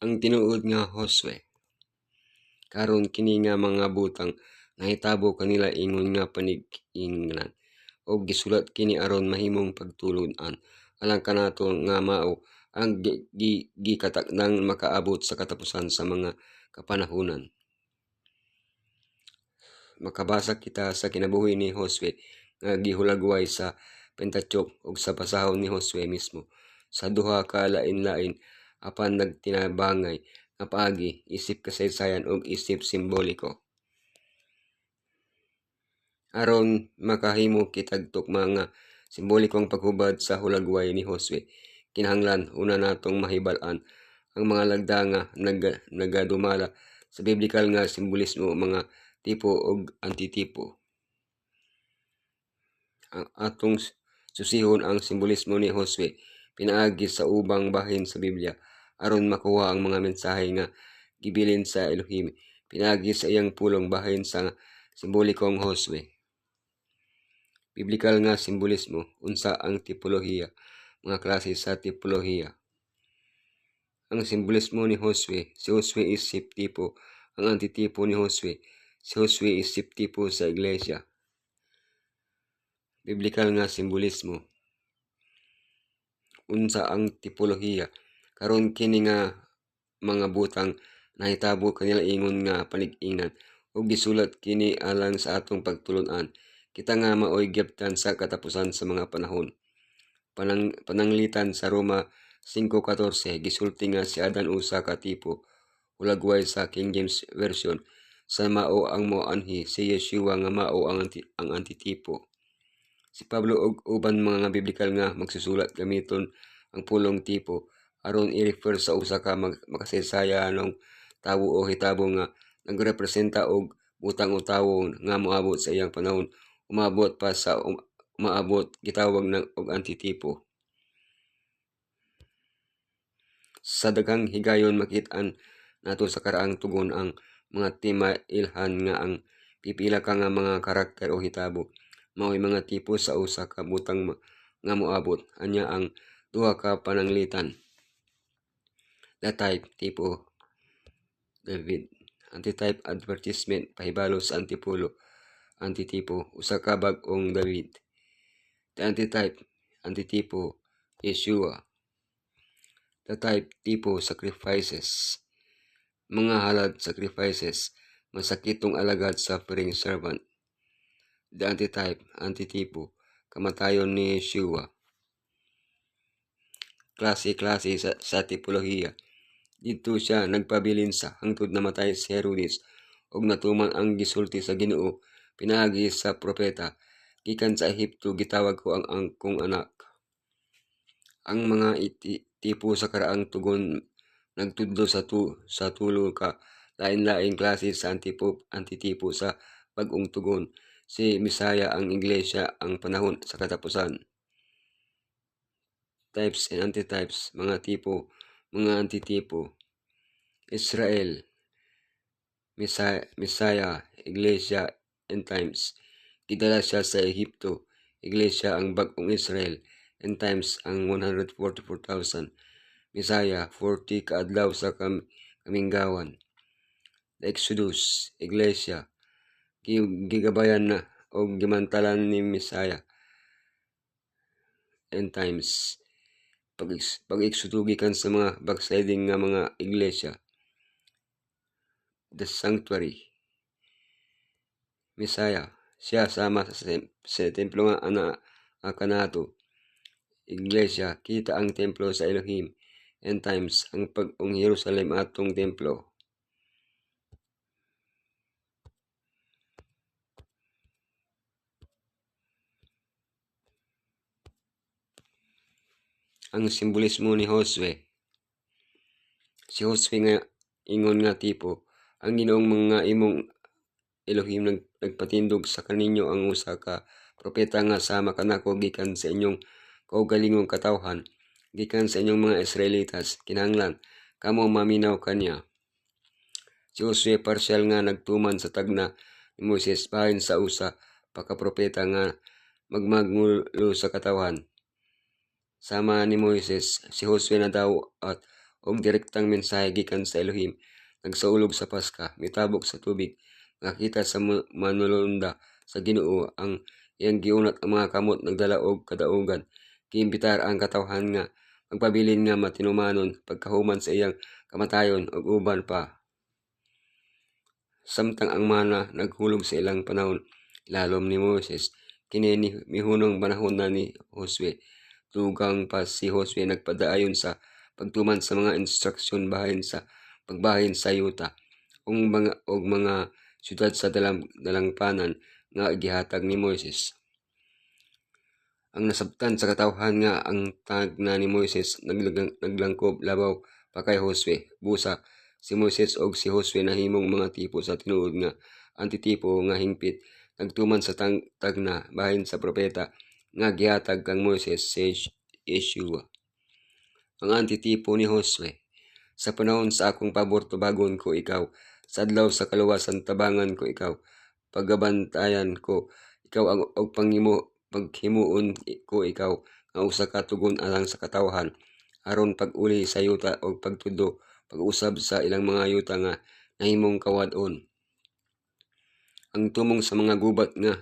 ang tinuod nga Josue. Karon kini nga mga butang nahitabo kanila ingon nga panig-ingnan og gisulat kini aron mahimong pagtulon-an alang kanato nga mao ang gikatakdang makaabot sa katapusan sa mga kapanahunan. Makabasa kita sa kinabuhi ni Josue nga gihulagway sa Pentateuch ug sa pasahon ni Josue mismo sa duha ka lain-lain apan nagtinabangay nga paagi isip kasaysayan ug isip simboliko. Aron makahimo kitagtok mga simbolikong paghubad sa hulagway ni Josue, kinahanglan una natong mahibal-an ang mga lagda nga nagadumala sa biblikal nga simbolismo, mga tipo ug antitipo. Atong susihon ang simbolismo ni Josue pinaagi sa ubang bahin sa Biblia aron makuha ang mga mensahe nga gibilin sa Elohim pinaagi sa iyang pulong bahin sa simbolikong Josue. Biblikal nga simbolismo. Unsa ang tipolohiya? Mga klase sa tipolohiya. Ang simbolismo ni Josue, si Josue isip tipo. Ang antitipo ni Josue, si Josue isip tipo sa iglesia. Biblikal nga simbolismo. Unsa ang tipolohiya? Karon kini nga mga butang nahitabo kanila ingon nga panig-ingnan ug gisulat kini alang sa atong pagtulon-an. Kita nga maoy gyaptan sa katapusan sa mga panahon. Pananglitan sa Roma 5:14 gisulti nga si Adan usa ka tipo. Hulagway sa King James Version, sa mao ang moanhi, si Yeshua nga mao ang antitipo. Si Pablo ug uban mga biblikal nga magsusulat gamiton ang pulong tipo aron i-refer sa usa ka makasaysayanong tawo o hitabo nga nagrepresenta og butang o tawo nga moabot sa iyang panahon, umabot pa sa umaabot, gitawag og antitipo. Sa daghang higayon makit-an nato sa karaang tugon ang mga timailhan nga ang pipila ka nga mga karakter o hitabo mao'y mga tipo sa usa ka butang nga moabot anya ang duha ka pananglitan. The type, tipo David. Antitype, advertisement, pahibalo sa antipulo. Antitipo, usa ka bag-ong David. The antitype, antitipo, Yeshua. The type, tipo, sacrifices. Mga halad, sacrifices, masakitong alagad, suffering servant. The antitype, antitipo, kamatayon ni Yeshua. Klase sa tipolohiya. Dito siya nagpabilin sa hangtod namatay si Herodes ug natuman ang gisulti sa Ginoo pinaagi sa propeta, gikan sa Ehipto gitawag ko ang kong anak. Ang mga tipo sa karaang tugon nagtudlo sa tulo ka lain-laing klase sa antitipo sa bag-ong tugon. Si Misaya ang iglesia ang panahon sa katapusan. Types and antitypes, mga tipo, mga antitipo. Israel, Misaya, iglesia, end times. Gidala siya sa Ehipto, iglesia ang bag-ong Israel, end times ang 144,000. Misaya, 40 kaadlaw sa kaminggawan. The Exodus, iglesia, gigabayan na o gimantalan ni Misaya, end times. Pag-eksudugi kan sa mga backsliding nga mga iglesia. The sanctuary, Misaya, siya sama sa templo nga kanato. Iglesia, kita ang templo sa Elohim. End times, ang pag-ong Jerusalem atong templo. Ang simbolismo ni Josue. Si Josue nga ingon nga tipo, ang Ginoong mga imong Elohim nagpatindog sa kaninyo ang usa ka propeta nga sama kanako gikan sa inyong kaugalingong katawhan, gikan sa inyong mga Israelitas, kinahanglan kamo maminaw kaniya. Si Josue partial nga nagtuman sa tagna ni Moses bahin sa usa pa ka propeta nga magmagmulo sa katawhan. Sama ni Moises, si Josue na daw at og direktang mensahe gikan sa Elohim. Nagsaulog sa Paska, mitabok sa tubig, nakita sa manulunda sa Ginoo ang iyang giunat ang mga kamot nagdala og kadaugan. Giimbitar ang katawhan nga magpabilin nga matinumanon pagkahuman sa iyang kamatayon ug uban pa. Samtang ang mana naghulog sa ilang panahon, lalom ni Moses, kini ni mihunong panahon na ni Josue. Dugang pa si Josue nagpadaayon sa pagtuman sa mga instruksyon bahin sa pagbahin sa yuta ug mga syudad sa dalangpanan nga gihatag ni Moses. Ang nasabtan sa katawhan nga ang tag na ni Moses naglangkob labaw pa kay Josue. Busa si Moses og si Josue nahimong mga tipo sa tinuod nga antitipo nga hingpit nagtuman sa tag na bahin sa propeta nga gihatag kang Moses si Yeshua. Ang antitipo ni Josue: sa panahon sa akong pabor tubagon ko ikaw, sa adlaw sa kaluwasan tabangan ko ikaw, paggabantayan ko ikaw ang og paghimuon ko ikaw nga usa ka tugon alang sa katawhan aron pag-uli sa yuta og pagtudo pag-usab sa ilang mga yuta nga nahimong kawad-on. Ang tumong sa mga gubat nga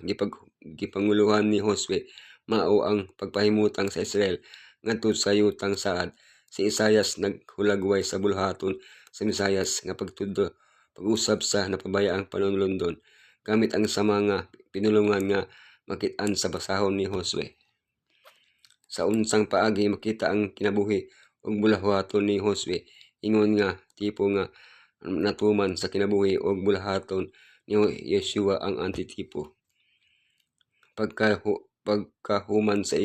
gipanguluhan ni Josue mao ang pagpahimutang sa Israel ngadto sa yutang saad. Si Isaias naghulagway sa bulhaton sa Misayas nga pagtudo pag-usab sa napabayaang panulundon gamit ang sama nga pinulungan nga makit-an sa basahon ni Josue. Sa unsang paagi makita ang kinabuhi ug bulhaton ni Josue, ingon nga tipo nga natuman sa kinabuhi ug bulhaton ni Yeshua ang antitipo. Pagkahuman sa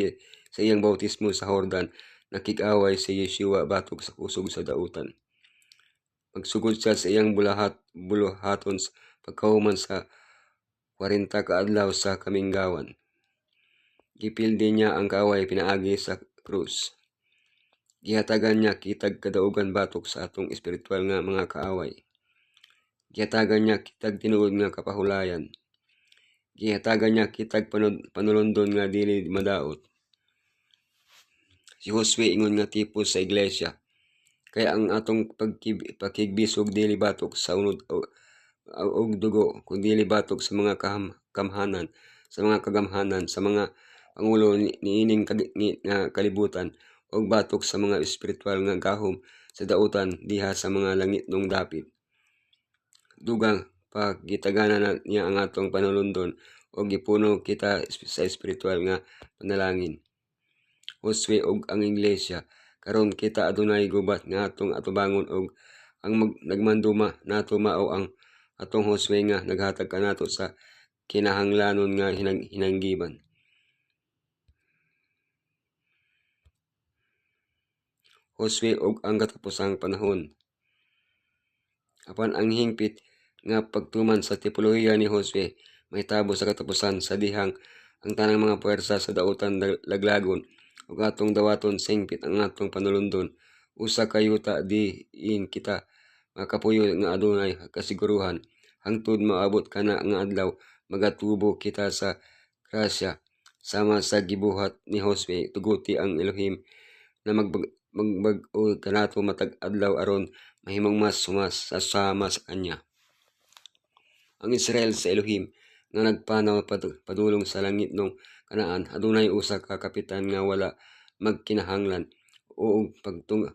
iyang bautismo sa Jordan, nakig-away si Yeshua batok sa kusog sa dautan. Magsugod siya sa iyang buluhaton pagkahuman sa 40 ka adlaw sa kaminggawan. Gipildi niya ang kaaway pinaagi sa krus. Gihatagan niya kitag kadaugan batok sa atong espiritual nga mga kaaway. Gihatagan niya kitag tinuod nga kapahulayan. Gihatagan niya kitag panulundon nga dili madaot. Si Josue ingon nga tipo sa iglesia, kaya ang atong pakigbisog dili batok sa unod og dugo, kung dili batok sa mga kamhanan, sa mga kagamhanan, sa mga pangulo niining nga kalibutan, og batok sa mga espiritual nga gahom sa dautan diha sa mga langitnong dapit. Dugang pa gitagana niya ang atong panulundon o gipuno kita sa espiritual nga panalangin. Josue og ang iglesia, karon kita adunay gubat nga atong atubangon og ang nagmanduma nato mao ang atong Josue nga naghatag kanato sa kinahanglanon nga hinanggiban. Josue og ang katapusang panahon. Apan ang hingpit nga pagtuman sa tipolohiya ni Josue mahitabo sa katapusan sa dihang ang tanang mga puwersa sa dautan laglagon ug atong dawaton singpit ang atong panulundon. Usa ka yuta diin kita makapuyo nga adunay kasiguruhan hangtod maabot kana nga adlaw magatubo kita sa grasya sama sa gibuhat ni Josue. Tuguti ang Elohim na magbag-o kanato matag adlaw aron mahimong mas sama sa kanya. Ang Israel sa Elohim nga nagpanaw padulong sa langitnong Kanaan adunay usa ka kapitan nga wala magkinahanglan o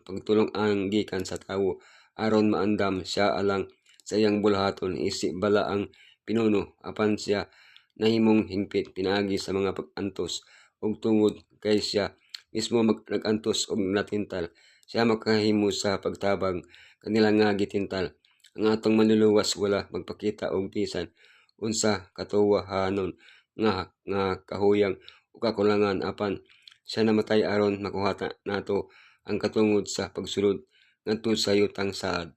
pagtulong ang gikan sa tawo aron maandam siya alang sa iyang bulhaton. Isip bala ang pinuno apan siya nahimong hingpit pinaagi sa mga pag-antos ug tungod kay siya mismo nag-antos og natintal, siya makahimo sa pagtabang kanila nga gitintal. Ang atong manluluwas wala magpakita og bisan unsa katuwahanon nga kahuyang o kakulangan apan siya namatay aron makuha nato ang katungod sa pagsulod ngadto sa yutang saad.